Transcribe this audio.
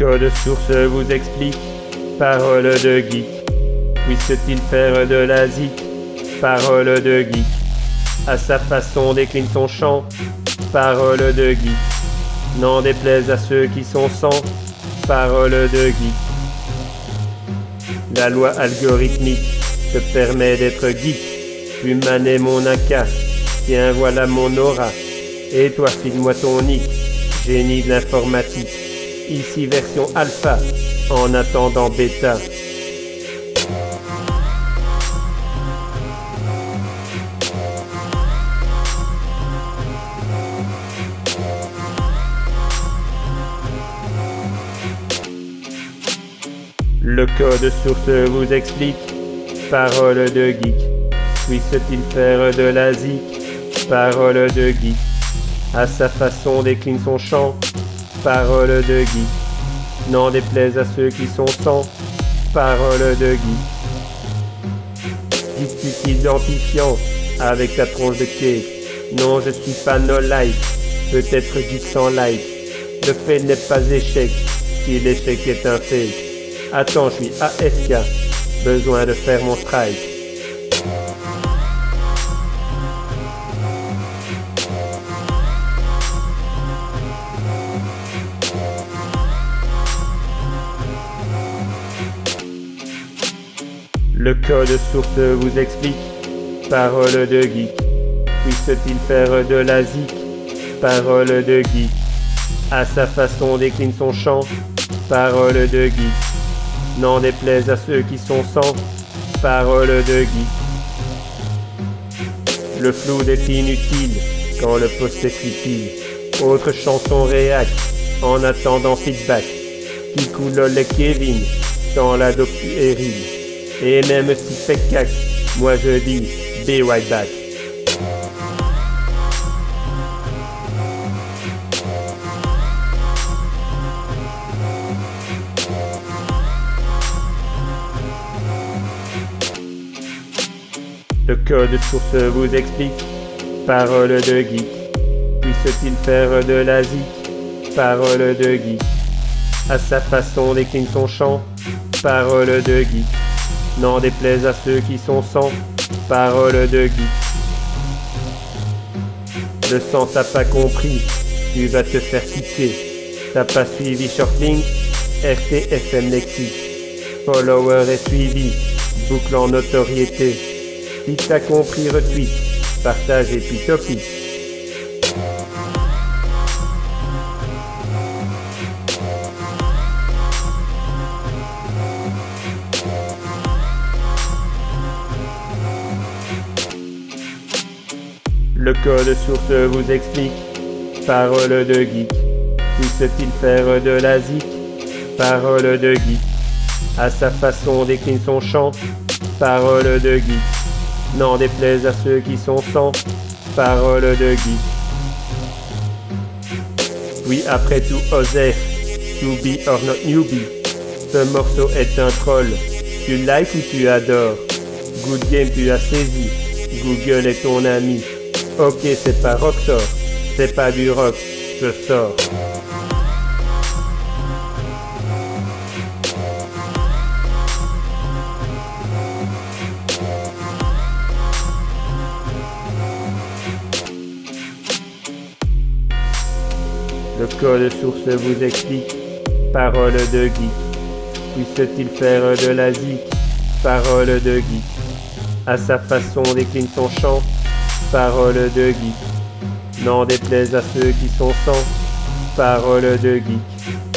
code source vous explique, parole de geek. Puisse-t-il faire de la zik, parole de geek. À sa façon décline son chant, parole de geek. N'en déplaise à ceux qui sont sans, parole de geek. La loi algorithmique te permet d'être geek. Human est mon AK, tiens voilà mon aura. Et toi file-moi ton nick, génie de l'informatique. Ici version alpha, en attendant bêta. Le code source vous explique, parole de geek. Puisse-t-il faire de la zik, parole de geek. À sa façon décline son chant, parole de geek. N'en déplaise à ceux qui sont sans, parole de geek. Geek identifiant avec ta tronche de cake. Non, je suis pas no like, peut-être geek sans like. Le fait n'est pas échec, si l'échec est un fake. Attends, je suis AFK, besoin de faire mon strike. Le code source vous explique, parole de geek. Puisse-t-il faire de la zik, parole de geek. À sa façon décline son chant, parole de geek. N'en déplaise à ceux qui sont sans, parole de geek. Le flou est inutile quand le post est futile. Autre chanson réac, en attendant feedback. Qui coulole les Kevin, dans la dope puérile. Et même si fait cac, moi je dis be right back. Le code source vous explique, parole de geek. Puisse-t-il faire de la zik, parole de geek. À sa façon décline son chant, parole de geek. N'en déplaise à ceux qui sont sans, parole de geek. Le sens t'as pas compris, tu vas te faire quitter. T'as pas suivi Shortlink, RTFM lexique. Follower est suivi, boucle en notoriété. Si t'as compris, retweet, partage et puis copie. Le code source vous explique, parole de geek. Puisse-t-il faire de la zik, parole de geek. À sa façon décline son chant, parole de geek. N'en déplaise à ceux qui sont sans, parole de geek. Oui, après tout, Osef, to be or not newbie. Ce morceau est un troll, tu likes ou tu adores. Good game, tu as saisi, Google est ton ami. Ok, c'est pas Rockstar, c'est pas du rock, je sors. Le code source vous explique, parole de geek. Puisse-t-il faire de la zik, parole de geek. À sa façon décline son chant, parole de geek. N'en déplaise à ceux qui sont sans, parole de geek.